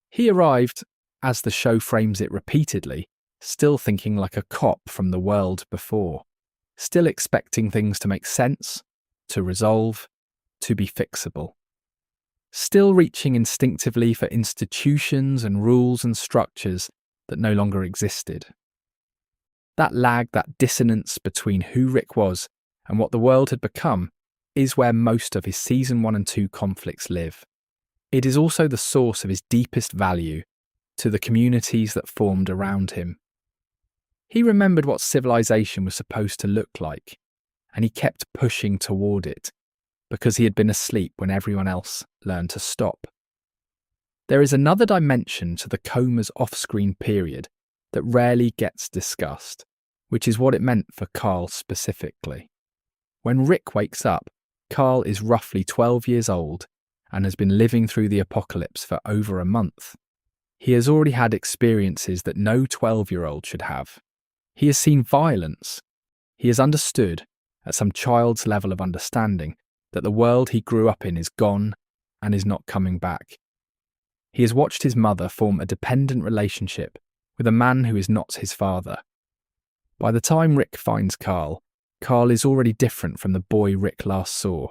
He arrived, as the show frames it repeatedly, still thinking like a cop from the world before, still expecting things to make sense, to resolve, to be fixable. Still reaching instinctively for institutions and rules and structures that no longer existed. That lag, that dissonance between who Rick was and what the world had become, is where most of his Season 1 and 2 conflicts live. It is also the source of his deepest value to the communities that formed around him. He remembered what civilization was supposed to look like, and he kept pushing toward it, because he had been asleep when everyone else learned to stop. There is another dimension to the coma's off-screen period that rarely gets discussed, which is what it meant for Carl specifically. When Rick wakes up, Carl is roughly 12 years old and has been living through the apocalypse for over a month. He has already had experiences that no 12-year-old should have. He has seen violence. He has understood, at some child's level of understanding, that the world he grew up in is gone and is not coming back. He has watched his mother form a dependent relationship with a man who is not his father. By the time Rick finds Carl is already different from the boy Rick last saw.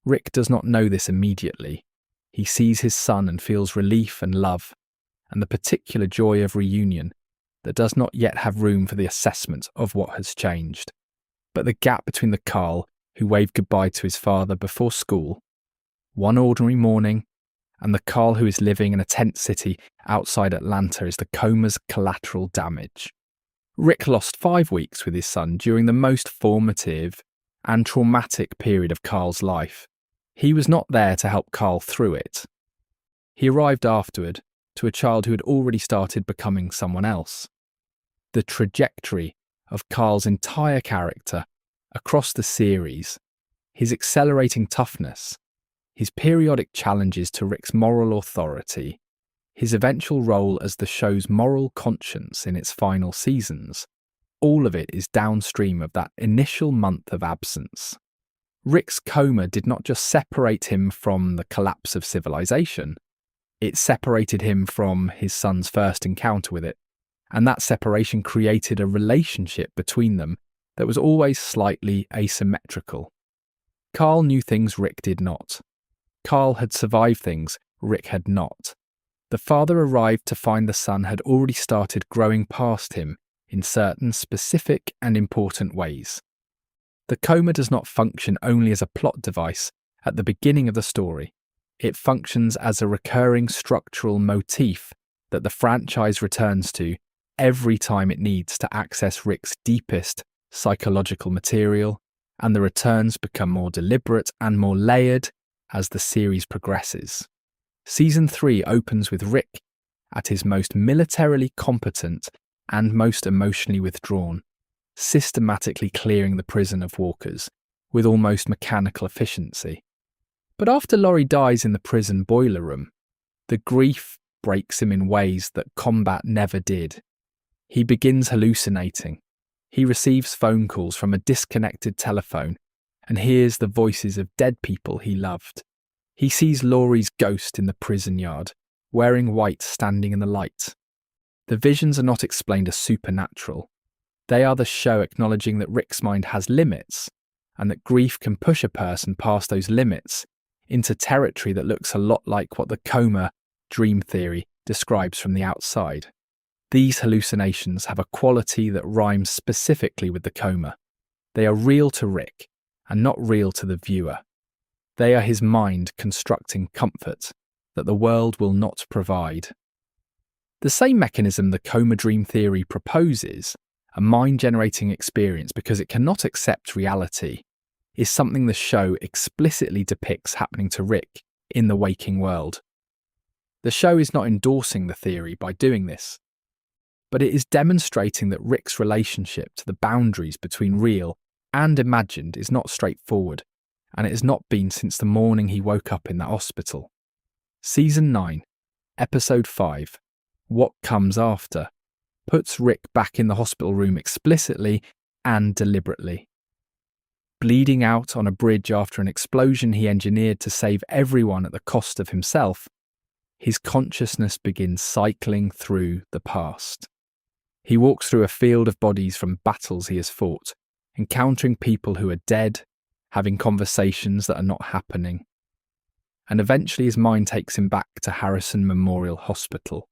Rick does not know this immediately. He sees his son and feels relief and love, and the particular joy of reunion that does not yet have room for the assessment of what has changed. But the gap between the Carl who waved goodbye to his father before school, one ordinary morning, and the Carl who is living in a tent city outside Atlanta is the coma's collateral damage. Rick lost 5 weeks with his son during the most formative and traumatic period of Carl's life. He was not there to help Carl through it. He arrived afterward to a child who had already started becoming someone else. The trajectory of Carl's entire character across the series, his accelerating toughness, his periodic challenges to Rick's moral authority, his eventual role as the show's moral conscience in its final seasons, all of it is downstream of that initial month of absence. Rick's coma did not just separate him from the collapse of civilization, it separated him from his son's first encounter with it, and that separation created a relationship between them that was always slightly asymmetrical. Carl knew things Rick did not. Carl had survived things Rick had not. The father arrived to find the son had already started growing past him in certain specific and important ways. The coma does not function only as a plot device at the beginning of the story. It functions as a recurring structural motif that the franchise returns to every time it needs to access Rick's deepest psychological material, and the returns become more deliberate and more layered as the series progresses. Season 3 opens with Rick at his most militarily competent and most emotionally withdrawn, systematically clearing the prison of walkers with almost mechanical efficiency. But after Laurie dies in the prison boiler room, the grief breaks him in ways that combat never did. He begins hallucinating. He receives phone calls from a disconnected telephone and hears the voices of dead people he loved. He sees Laurie's ghost in the prison yard, wearing white standing in the light. The visions are not explained as supernatural. They are the show acknowledging that Rick's mind has limits, and that grief can push a person past those limits into territory that looks a lot like what the coma dream theory describes from the outside. These hallucinations have a quality that rhymes specifically with the coma. They are real to Rick, and not real to the viewer. They are his mind constructing comfort that the world will not provide. The same mechanism the coma dream theory proposes, a mind-generating experience because it cannot accept reality, is something the show explicitly depicts happening to Rick in the waking world. The show is not endorsing the theory by doing this, but it is demonstrating that Rick's relationship to the boundaries between real and imagined is not straightforward, and it has not been since the morning he woke up in that hospital. Season 9, Episode 5, What Comes After, puts Rick back in the hospital room explicitly and deliberately. Bleeding out on a bridge after an explosion he engineered to save everyone at the cost of himself, his consciousness begins cycling through the past. He walks through a field of bodies from battles he has fought, encountering people who are dead, having conversations that are not happening. And eventually his mind takes him back to Harrison Memorial Hospital.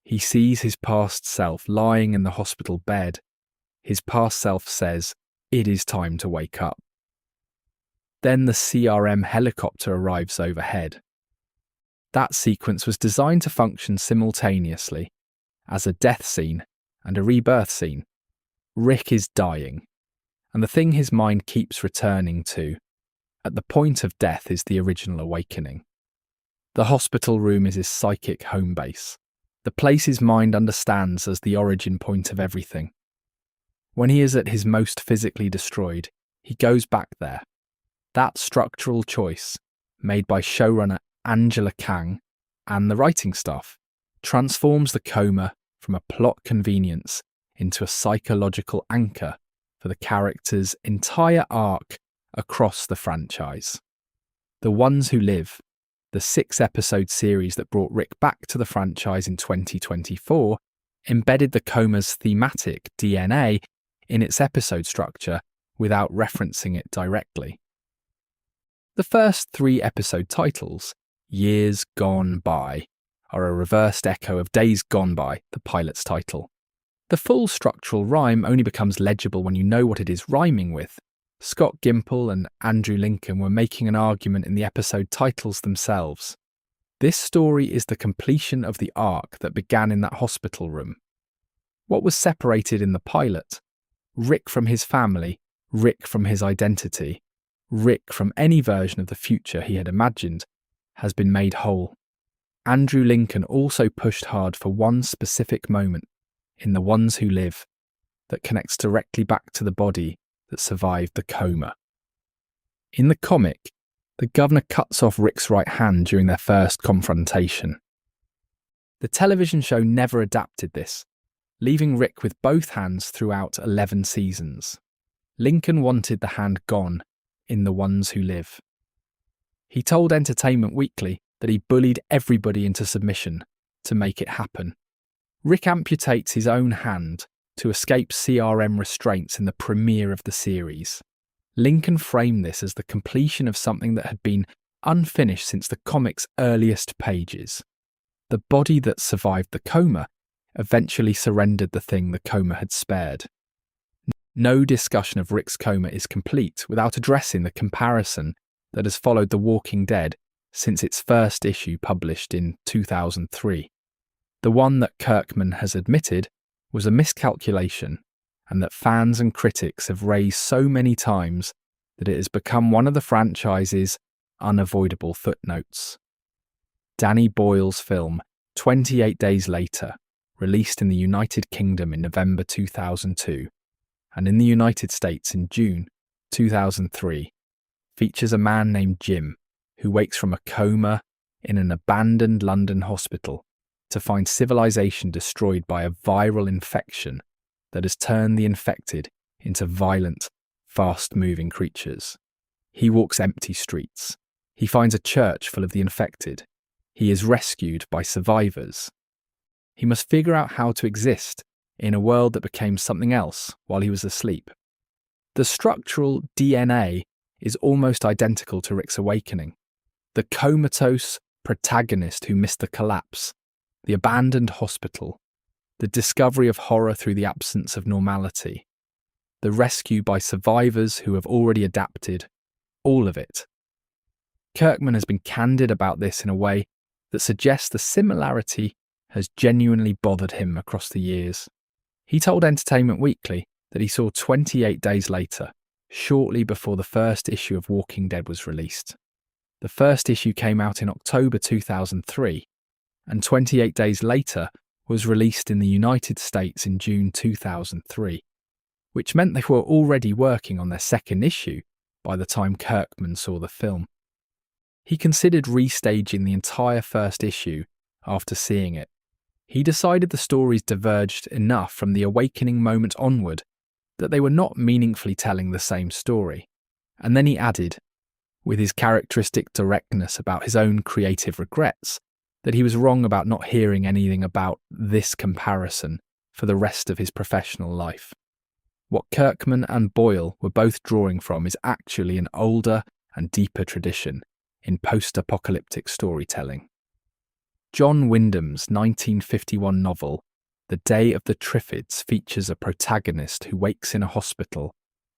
He sees his past self lying in the hospital bed. His past self says, "It is time to wake up." Then the CRM helicopter arrives overhead. That sequence was designed to function simultaneously as a death scene and a rebirth scene. Rick is dying, and the thing his mind keeps returning to at the point of death is the original awakening. The hospital room is his psychic home base, the place his mind understands as the origin point of everything. When he is at his most physically destroyed, he goes back there. That structural choice, made by showrunner Angela Kang and the writing staff, transforms the coma from a plot convenience into a psychological anchor for the character's entire arc across the franchise. The Ones Who Live, the 6-episode series that brought Rick back to the franchise in 2024, embedded the coma's thematic DNA in its episode structure without referencing it directly. The first 3 episode titles, Years Gone By, are a reversed echo of Days Gone By, the pilot's title. The full structural rhyme only becomes legible when you know what it is rhyming with. Scott Gimple and Andrew Lincoln were making an argument in the episode titles themselves. This story is the completion of the arc that began in that hospital room. What was separated in the pilot? Rick from his family, Rick from his identity, Rick from any version of the future he had imagined, has been made whole. Andrew Lincoln also pushed hard for one specific moment in The Ones Who Live that connects directly back to the body that survived the coma. In the comic, the governor cuts off Rick's right hand during their first confrontation. The television show never adapted this, leaving Rick with both hands throughout 11 seasons. Lincoln wanted the hand gone in The Ones Who Live. He told Entertainment Weekly that he bullied everybody into submission to make it happen. Rick amputates his own hand to escape CRM restraints in the premiere of the series. Lincoln framed this as the completion of something that had been unfinished since the comic's earliest pages. The body that survived the coma eventually surrendered the thing the coma had spared. No discussion of Rick's coma is complete without addressing the comparison that has followed The Walking Dead since its first issue published in 2003. The one that Kirkman has admitted was a miscalculation, and that fans and critics have raised so many times that it has become one of the franchise's unavoidable footnotes. Danny Boyle's film 28 Days Later, released in the United Kingdom in November 2002, and in the United States in June 2003, features a man named Jim who wakes from a coma in an abandoned London hospital to find civilization destroyed by a viral infection that has turned the infected into violent, fast-moving creatures. He walks empty streets. He finds a church full of the infected. He is rescued by survivors. He must figure out how to exist in a world that became something else while he was asleep. The structural DNA is almost identical to Rick's awakening. The comatose protagonist who missed the collapse, the abandoned hospital, the discovery of horror through the absence of normality, the rescue by survivors who have already adapted, all of it. Kirkman has been candid about this in a way that suggests the similarity has genuinely bothered him across the years. He told Entertainment Weekly that he saw 28 Days Later, shortly before the first issue of Walking Dead was released. The first issue came out in October 2003, and 28 Days Later was released in the United States in June 2003, which meant they were already working on their second issue by the time Kirkman saw the film. He considered restaging the entire first issue after seeing it. He decided the stories diverged enough from the awakening moment onward that they were not meaningfully telling the same story. And then he added, with his characteristic directness about his own creative regrets, that he was wrong about not hearing anything about this comparison for the rest of his professional life. What Kirkman and Boyle were both drawing from is actually an older and deeper tradition in post-apocalyptic storytelling. John Wyndham's 1951 novel, The Day of the Triffids, features a protagonist who wakes in a hospital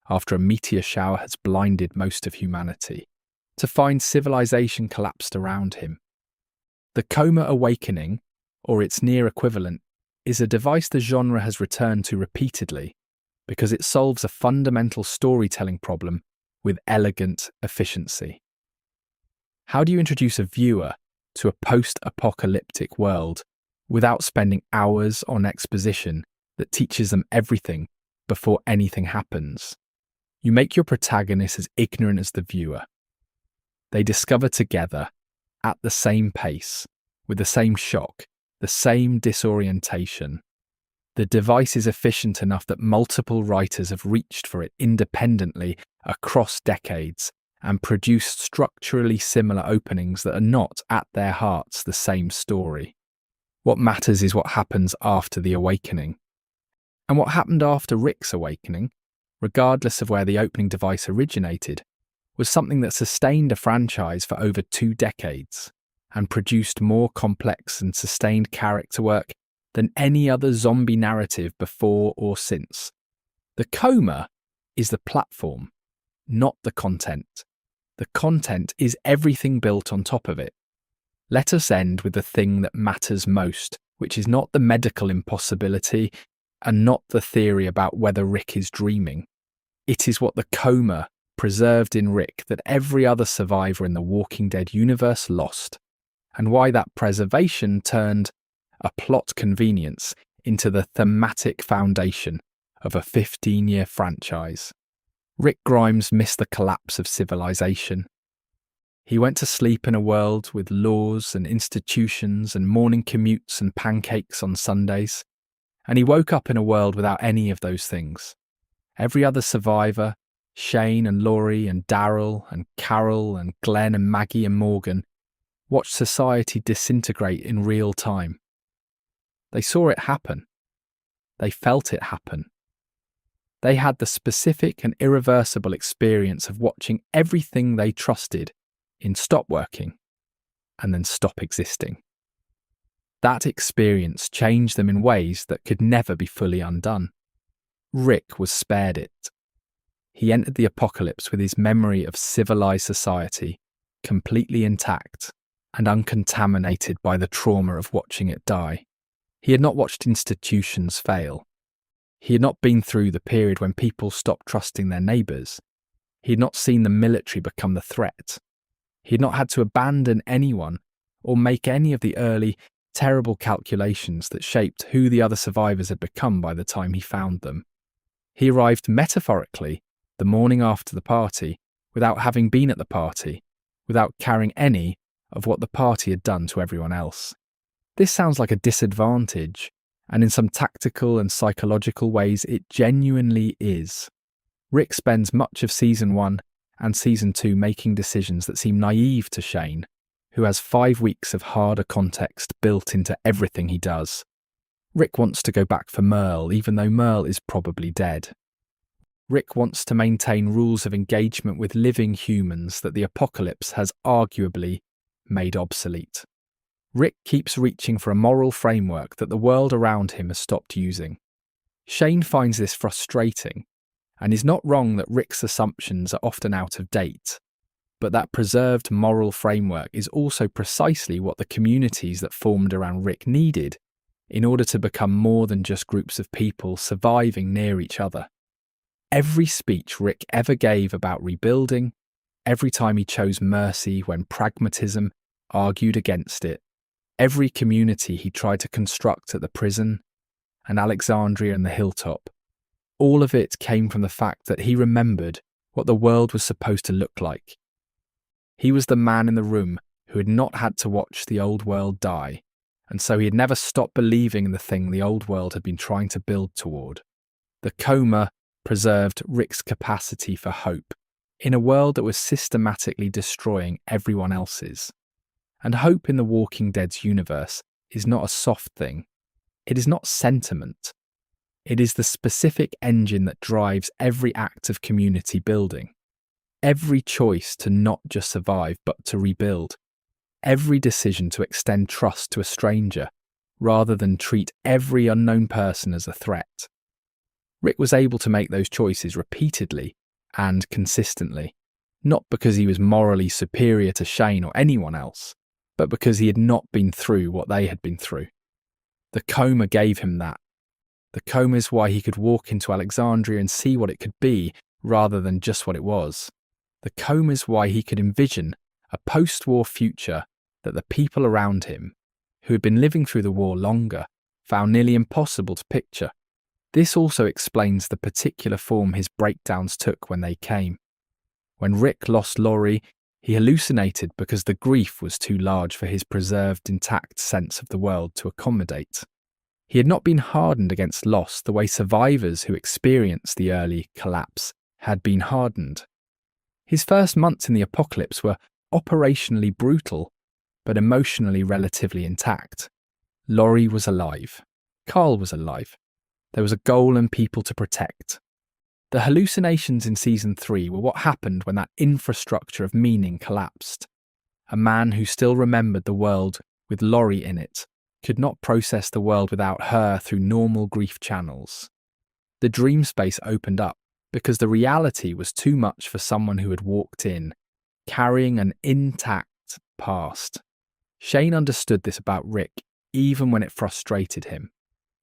after a meteor shower has blinded most of humanity, to find civilization collapsed around him. The coma awakening, or its near equivalent, is a device the genre has returned to repeatedly because it solves a fundamental storytelling problem with elegant efficiency. How do you introduce a viewer to a post-apocalyptic world without spending hours on exposition that teaches them everything before anything happens? You make your protagonist as ignorant as the viewer. They discover together, at the same pace, with the same shock, the same disorientation. The device is efficient enough that multiple writers have reached for it independently across decades and produced structurally similar openings that are not, at their hearts, the same story. What matters is what happens after the awakening. And what happened after Rick's awakening, regardless of where the opening device originated, was something that sustained a franchise for over 2 decades and produced more complex and sustained character work than any other zombie narrative before or since. The coma is the platform, not the content. The content is everything built on top of it. Let us end with the thing that matters most, which is not the medical impossibility and not the theory about whether Rick is dreaming. It is what the coma preserved in Rick that every other survivor in the Walking Dead universe lost, and why that preservation turned a plot convenience into the thematic foundation of a 15-year franchise. Rick Grimes missed the collapse of civilization. He went to sleep in a world with laws and institutions and morning commutes and pancakes on Sundays, and he woke up in a world without any of those things. Every other survivor, Shane and Laurie and Daryl and Carol and Glenn and Maggie and Morgan, watched society disintegrate in real time. They saw it happen. They felt it happen. They had the specific and irreversible experience of watching everything they trusted in stop working and then stop existing. That experience changed them in ways that could never be fully undone. Rick was spared it. He entered the apocalypse with his memory of civilized society completely intact and uncontaminated by the trauma of watching it die. He had not watched institutions fail. He had not been through the period when people stopped trusting their neighbours. He had not seen the military become the threat. He had not had to abandon anyone or make any of the early, terrible calculations that shaped who the other survivors had become by the time he found them. He arrived metaphorically the morning after the party without having been at the party, without carrying any of what the party had done to everyone else. This sounds like a disadvantage, and in some tactical and psychological ways it genuinely is. Rick spends much of Season 1 and Season 2 making decisions that seem naive to Shane, who has 5 weeks of harder context built into everything he does. Rick wants to go back for Merle, even though Merle is probably dead. Rick wants to maintain rules of engagement with living humans that the apocalypse has arguably made obsolete. Rick keeps reaching for a moral framework that the world around him has stopped using. Shane finds this frustrating, and is not wrong that Rick's assumptions are often out of date. But that preserved moral framework is also precisely what the communities that formed around Rick needed in order to become more than just groups of people surviving near each other. Every speech Rick ever gave about rebuilding, every time he chose mercy when pragmatism argued against it, every community he tried to construct at the prison and Alexandria and the hilltop, all of it came from the fact that he remembered what the world was supposed to look like. He was the man in the room who had not had to watch the old world die, and so he had never stopped believing in the thing the old world had been trying to build toward. The coma preserved Rick's capacity for hope in a world that was systematically destroying everyone else's. And hope in the Walking Dead's universe is not a soft thing. It is not sentiment. It is the specific engine that drives every act of community building. Every choice to not just survive but to rebuild. Every decision to extend trust to a stranger rather than treat every unknown person as a threat. Rick was able to make those choices repeatedly and consistently, not because he was morally superior to Shane or anyone else, but because he had not been through what they had been through. The coma gave him that. The coma is why he could walk into Alexandria and see what it could be rather than just what it was. The coma is why he could envision a post-war future that the people around him, who had been living through the war longer, found nearly impossible to picture. This also explains the particular form his breakdowns took when they came. When Rick lost Laurie, he hallucinated because the grief was too large for his preserved, intact sense of the world to accommodate. He had not been hardened against loss the way survivors who experienced the early collapse had been hardened. His first months in the apocalypse were operationally brutal, but emotionally relatively intact. Laurie was alive. Carl was alive. There was a goal and people to protect. The hallucinations in Season 3 were what happened when that infrastructure of meaning collapsed. A man who still remembered the world with Laurie in it could not process the world without her through normal grief channels. The dream space opened up because the reality was too much for someone who had walked in, carrying an intact past. Shane understood this about Rick, even when it frustrated him.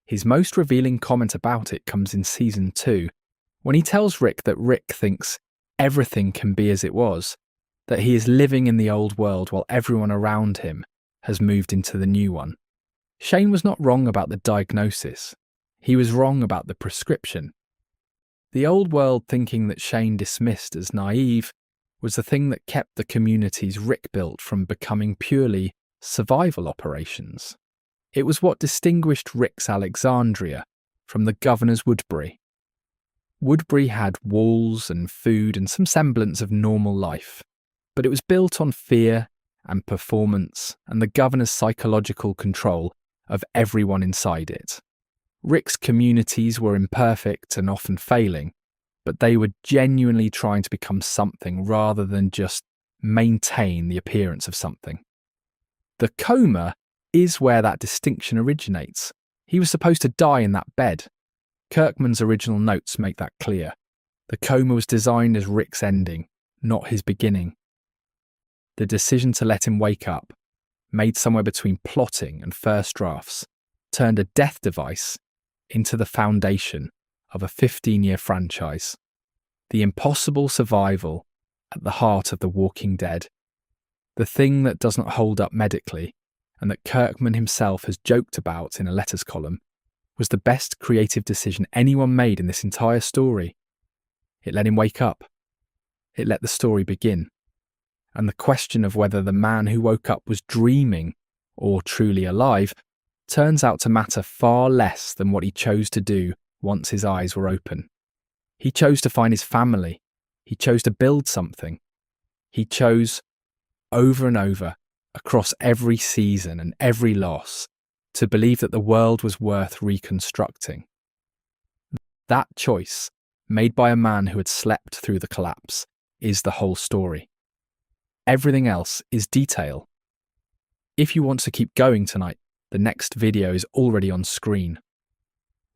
His most revealing comment about it comes in Season 2, when he tells Rick that Rick thinks everything can be as it was, that he is living in the old world while everyone around him has moved into the new one. Shane was not wrong about the diagnosis. He was wrong about the prescription. The old world thinking that Shane dismissed as naive was the thing that kept the communities Rick built from becoming purely survival operations. It was what distinguished Rick's Alexandria from the governor's Woodbury. Woodbury had walls and food and some semblance of normal life, but it was built on fear and performance and the governor's psychological control of everyone inside it. Rick's communities were imperfect and often failing, but they were genuinely trying to become something rather than just maintain the appearance of something. The coma is where that distinction originates. He was supposed to die in that bed. Kirkman's original notes make that clear. The coma was designed as Rick's ending, not his beginning. The decision to let him wake up, made somewhere between plotting and first drafts, turned a death device into the foundation of a 15-year franchise. The impossible survival at the heart of The Walking Dead. The thing that does not hold up medically, and that Kirkman himself has joked about in a letters column, was the best creative decision anyone made in this entire story. It let him wake up. It let the story begin. And the question of whether the man who woke up was dreaming or truly alive turns out to matter far less than what he chose to do once his eyes were open. He chose to find his family. He chose to build something. He chose, over and over, across every season and every loss, to believe that the world was worth reconstructing. That choice, made by a man who had slept through the collapse, is the whole story. Everything else is detail. If you want to keep going tonight, the next video is already on screen.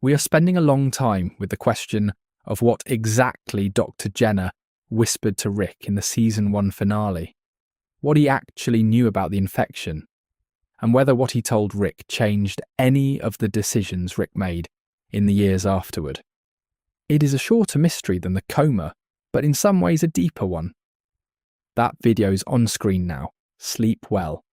We are spending a long time with the question of what exactly Dr. Jenner whispered to Rick in the Season 1 finale, what he actually knew about the infection, and whether what he told Rick changed any of the decisions Rick made in the years afterward. It is a shorter mystery than the coma, but in some ways a deeper one. That video is on screen now. Sleep well.